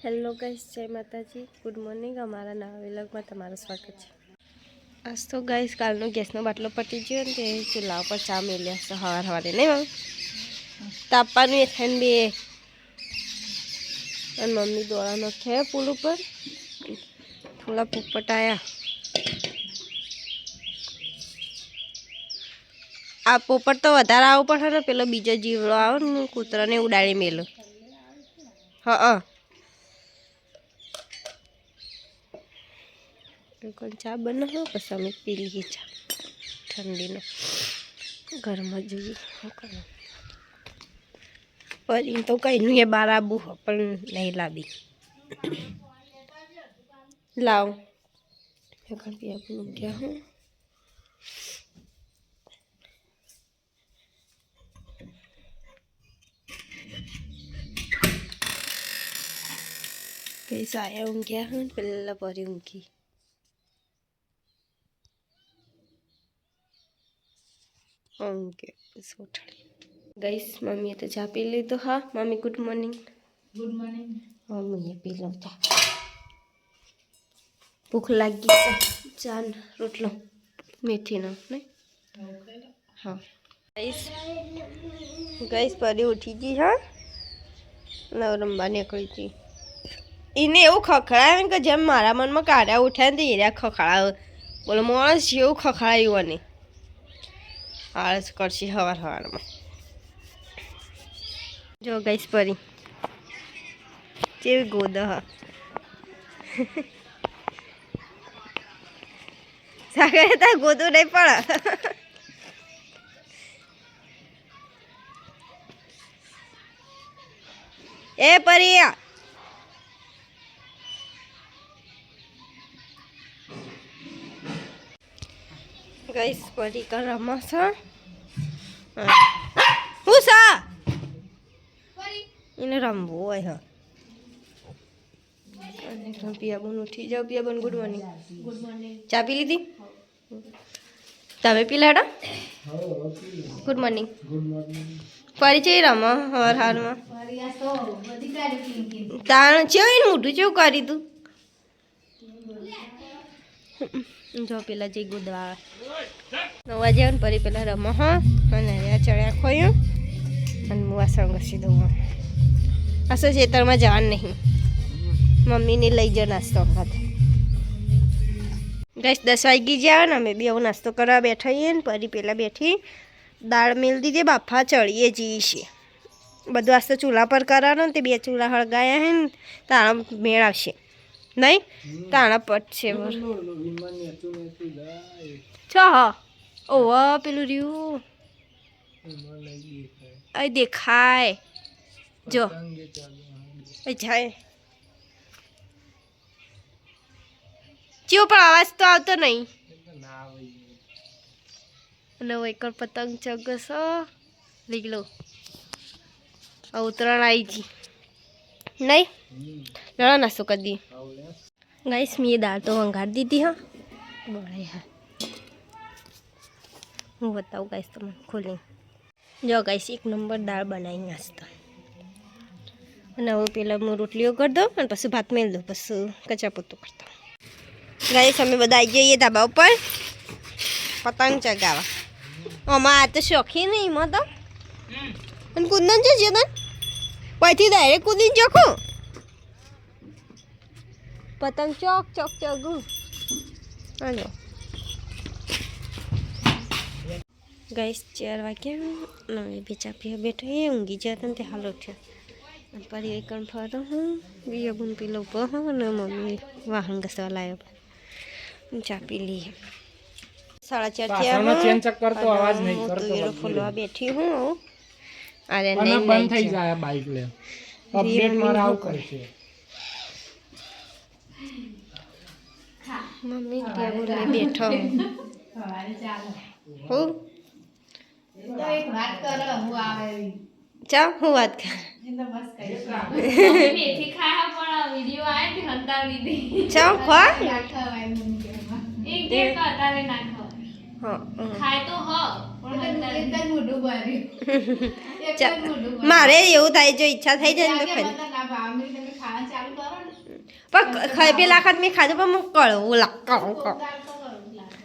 Hello guys, જય માતાજી, good morning. અમારા નવા વ્લોગમાં તમારું સ્વાગત છે। આજ તો ગાઈસ કાલનો ગેસનો બાટલો પતી ગયો ને તે ચૂલા ઉપર ચા મેલ્યા છે સવારે નહીં મમ્મી તાપવાનું એ થાય બે અને મમ્મી દોડાનો છે પુલ ઉપર થોડા પોપટ આવ્યા। આ પોપટ તો વધારે આવવું પડે ને પેલો બીજો જીવડો આવે ને કૂતરાને ઉડાડી મેલો। હા ચા બનાવો પછી અમે પી લઈએ ચા ઠંડીનો ઘરમાં જોઈએ પરી તો કઈ નહીં એ બાર આબુ પણ નહીં લાવી લાવ ક્યાં હું પૈસા આયા ઊંઘ્યા હું પેલા પરી ઊંઘી ओके गाइस मम्मी तो चाय पी ली तो हाँ मम्मी गुड मॉर्निंग हाँ मुझे पी लो तो भूख लगी चार रोटलो मेथी ना नहीं हाँ गाइस परी उठी गई हाँ रंबा निकली थी इन्हें एवं खखड़ा कि जब मारा मन में काढ़ा उठा तो ये खखड़ा बोलो माणस एवं खखड़ायु ने आलस करशी हवार हवार में जो गाइस परी केवी गोद सागर ता गोदो नहीं पड़ा ए परिया गाइस परी का रमा सा हुसा इने रमबो है हा अने पिया बन उठी जाओ पिया बन गुड मॉर्निंग चा पी ली थी तमे पी लाडा गुड मॉर्निंग परी चे रमा हर हार में ताण चेव इन मोटू चेव करी तू जो पेला जे गुदवा 9 वाजे ने परी पेला रमा हाँ अने आ चढ़्या खोयो अने मु वासण घसी दઉં आसो खेतर में जवान नहीं मम्मी ने लई जा नास्तो हाथ गैस 10 वागी जाए ने अमे बी आવો नास्तो करवा बैठा ही परी पेला बैठी दाळ मेल दीदी बाफा चढ़ीए जी छे बधु आज तो चूल्हा पर करानो ते बे चूल्हा हळगाया है तारा मेळ आवशे नहीं तारा पटशे छ ओ पेलू रियू अ देखाय जो जाए चीव पर आवाज तो आवतो नहीं અને એક પતંગ ચગસ લઈ લો ઉતરણ आई जी नहीं लड़ा नास्तो कर दी गाइस मैं दाल तो वंगार दी थी हाँ बड़े है हूँ बताऊँ गाइस तो मैं खोली जो गाइस एक नंबर दाल बनाई नास्ता અને હવે પેલા હું રોટલીઓ કરી દઉં અને પછી ભાત મેળ દઉં પછી કચરા પોતું કરતા ગાઈસ અમે બધા આવી જઈએ ધાબા ઉપર પતંગ ચગાવવા આમાં આ તો શોખી નહીં એમાં તો અને કુંદન છે જેદન પછી ડાયરેક્ટ કૂદીને જોખું પતંગ ચોક ચોક ચગું હાલો ગાઈસ 4 વાગ્યા નવે બેચા પીવા બેઠા એ ઊંઘી જતા ને તે હાલ ઉઠ્યા परी कण फरो हूँ बीजा बुन पी लो हाँ न मम्मी वाहन घसवा लाया चा पी ली 4:30 चेन चक्कर तो आवाज नहीं करतो तो फुलवा बैठी हूँ अरे नहीं नहीं बंद થઈ જાય બાઈક લે અપડેટ મારા આવ કરે છે मम्मी क्या बोले बैठो हो तो एक बात करो હું આવે चा હું વાત કર મેથી ખાયા પણ વિડિયો આય કે હંતાવી દીધી चा ખા ના ખવાય મને કેવા એક કે કતારે ના ખવાય હા ખાય તો હ પણ હંતાવી એક જ મોઢું ભર્યું એક જ મોઢું મારે એવું થાય જો ઈચ્છા થઈ જાય ને તો ખાઈ ના ભાવની તમે ખાવાનું ચાલુ કરો ને પણ ખાઈ પેલા વખત મેં ખાધું પણ હું કળવું લાગતો કોક દાળ તો કરવું જ લાગે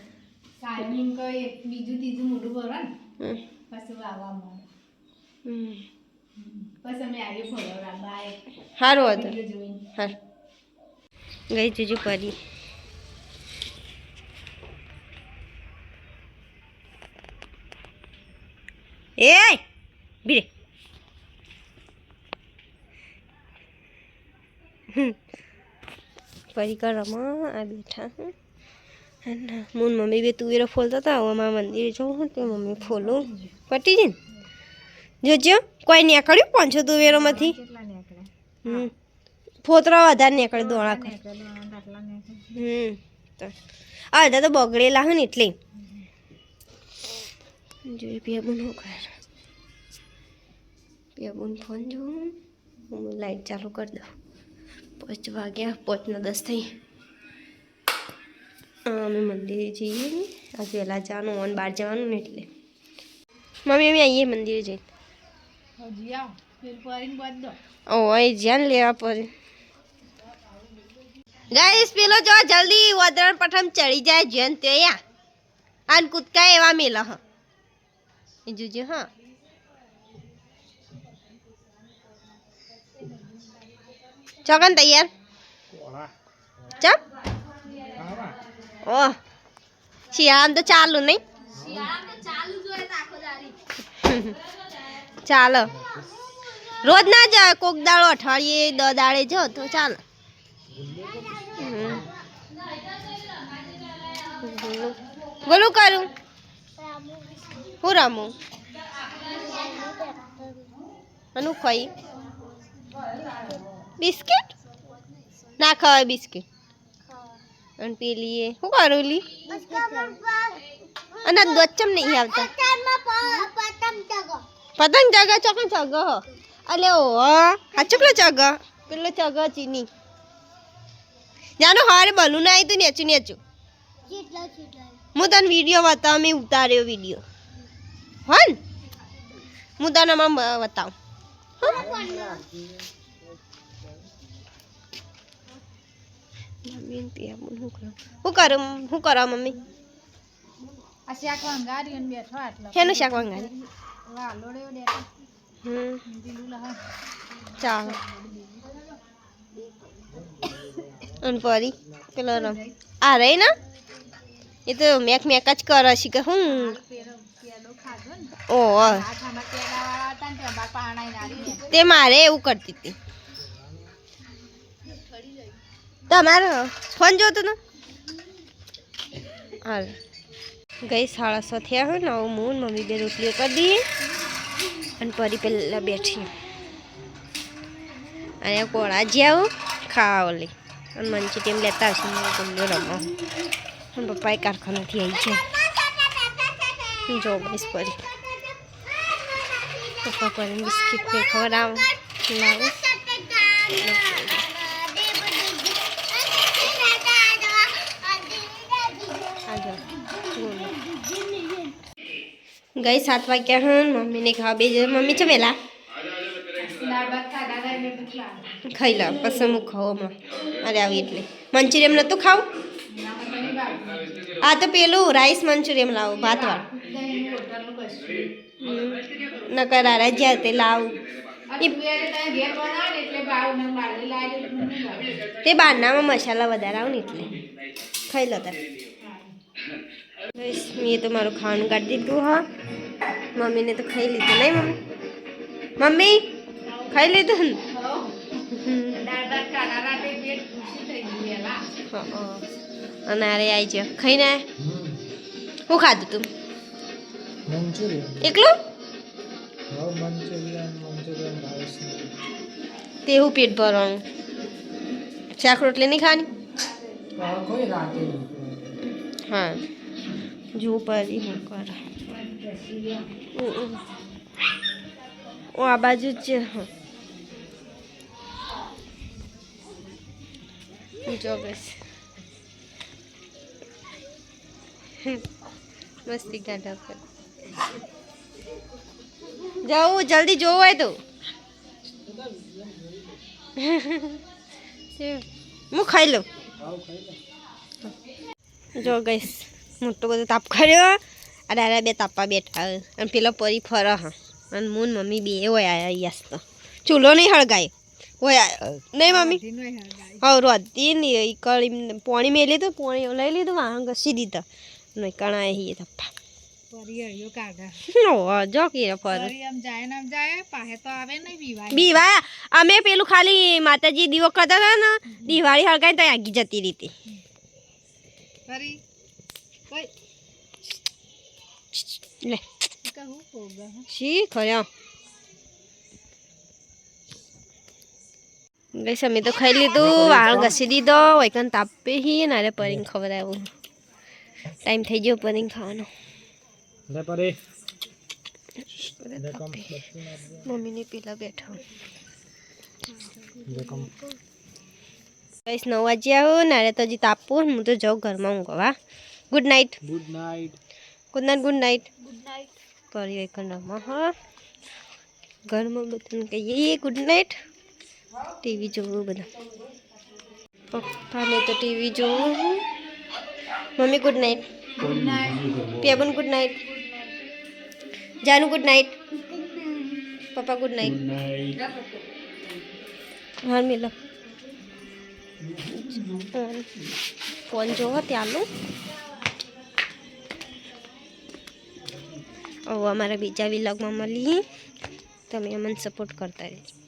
કાયમ એમ કોઈ બીજું ત્રીજું મોઢું ભરો ને પછી વાવવા મળે પછી અમે આવી ફોડો બાય સારું હતું વિડીયો જોઈને હા ગઈ જુજુ પરી એ બીરે પરિક્રમા આ બેઠા મૂન મમ્મી બે તુવેરો ફોલતા હતા હવે મારા મંદિરે જવું તે મમ્મી ફોલું પટી જાય ને જોજો કોઈ નીકળ્યું 500 તુવેરોમાંથી ફોતરા વધારે નીકળે દોણા કર તો અડધા તો બગડેલા હોય ને એટલે જોઈ પેબુન શું કરે પેબુન ફોન જોઉં હું લાઈટ ચાલુ કરી દઉં 5 વાગ્યા 5:10 થઈ અમે મંદિરે જઈએ ને આજે વહેલા જવાનું અને બહાર જવાનું ને એટલે મમ્મી અમે આવીએ મંદિરે જઈને હજી આવો ફેર ફરીને બાદ દો ઓ અહીં જ્યાં લેવા પડે ગાઈસ પેલો જો જલ્દી વદરણ પઠમ ચડી જાય જેન તે યા આન કૂદકા એવા મેલા હ એ જોજો હા ચોકન તૈયાર ચપ ઓહ શિયાળામાં તો ચાલુ નહીં ચાલો રોજ ના જાય કોક દાડો અઠવાડિયે 10 દાડે જો તો ચાલો બોલું કરું હું રમું અનુ ખાઈ બિસ્કિટ ના ખવાય બિસ્કિટ અને પેલી શું કરું લી અને દોચમ નહીં આવતા પતંગ ચગા ચોકન ચગ અલે ઓ હા ચકલો ચગ પેલો ચગ ચીની જાનો હારે બલૂન આવી તું નેચું નેચું હું તને વિડીયો બતાવ મેં ઉતાર્યો વિડીયો હન હું તને આમાં બતાવું શું કરો મમ્મી આ શાક વંગારી અને બેઠો આટલો શેનું શાક વંગારી વાલોડે બેઠો દીલું લહા ચાલો અને પરી પેલો રમ આ રહી ને એ તો મેક મેક જ કરે છે કે હું પેડો ખાધો ને ઓ આઠામાં પેડા વાળા હતા ને તે બાર પાણાઈ નારી તે મારે એવું કરતી હતી તમારો ફોન જોતો ને હાલ ગઈ 6:30 થયા હોય ને હું મમ્મી બે રોટલીઓ કરી દઈએ અને પરી પહેલાં બેઠી અને કોળા જ્યાં ખાવા લે અને મંચી ટેમ લેતા આવશે ગલ્લો રમો અને પપ્પાએ કારખાનાથી આવી છે જો બસ પરી પપ્પા પરી બિસ્કિટ ને ખવડાવ લાવો ગઈ 7 વાગ્યા હન મમ્મીને ખાવા બે મમ્મી છે વેલા દાળ ભાત ખાધા હતા એટલે ભૂખ લાગે ખાઈ લા પછી હું ખાઉં હમણાં અરે આવી એટલે મંચુરિયમ નહોતું ખાવું આ તો પેલું રાઈસ મંચુરિયમ લાવો ભાતવાળું હોટલનું કશું નકર આરા જ્યાં તે લાવું તે બારનામાં મસાલા વધારે આવે ને એટલે ખાઈ લો તાર મેં તો મારું ખાવાનું કાઢી દીધું હા મમ્મીને તો ખાઈ લીધું નહીં મમ્મી ખાઈ લીધું ને અને અરે આવી જાઓ ખાઈને શું ખાધું તું એકલું તેવું પેટ ભરવાનું શાક રોટલી નહીં ખાવાની હા જો પરી હું કર ઓ આ બાજુ જ જો બસ મસ્તી કાઢા પર જાઉં જલ્દી જોવું હોય તો હું ખાઈ લઉં. જો ગઈશ મોટો બધો તાપ કર્યો. આ દાદા બે તાપવા બેઠા અને પેલો પરી ફરે હા અને મૂન મમ્મી બે હોય આયા યાસ તો ચૂલો નહીં હળગાય હોય નહીં મમ્મી. હા રોધી ને કળી પાણી મેં લીધું પાણી લઈ લીધું વાહન ઘસી દીધા નહીં કણાય હી તાપા. જો કે બીવા અમે પેલું ખાલી માતાજી દીવો કરતા હતા ને દિવાળી હળગાઈ તો આગી જતી રીતે લે શી ખર્યા ગઈશ અમે તો ખાઈ લીધું વાળ ઘસી દીધો વૈકન તાપે હી ને અરે પરીને ખબર આવું ટાઈમ થઈ ગયો પરીને ખાવાનો. મમ્મીને પેલા બેઠા ગઈશ 9 વાગ્યા આવું ને અરે તો હજી તાપવું હું તો જાઉં ઘરમાં ઊંઘવા. Good night. Good night. Good night. Good night. પરી વૈકન રમવા હા ઘરમાં બધાને કહીએ ગુડ નાઇટ. ટીવી જોવું બધા પપ્પાને તો ટીવી જોવું. Mummy good night. પેબન ગુડ નાઇટ. જાનુ ગુડ નાઇટ. પપ્પા ગુડ નાઇટ. હા મિલો ફોન જોવો ત્યારનું. હવે અમારા બીજા વિલોગમાં મળીએ. તમે અમને સપોર્ટ કરતા રહેજો.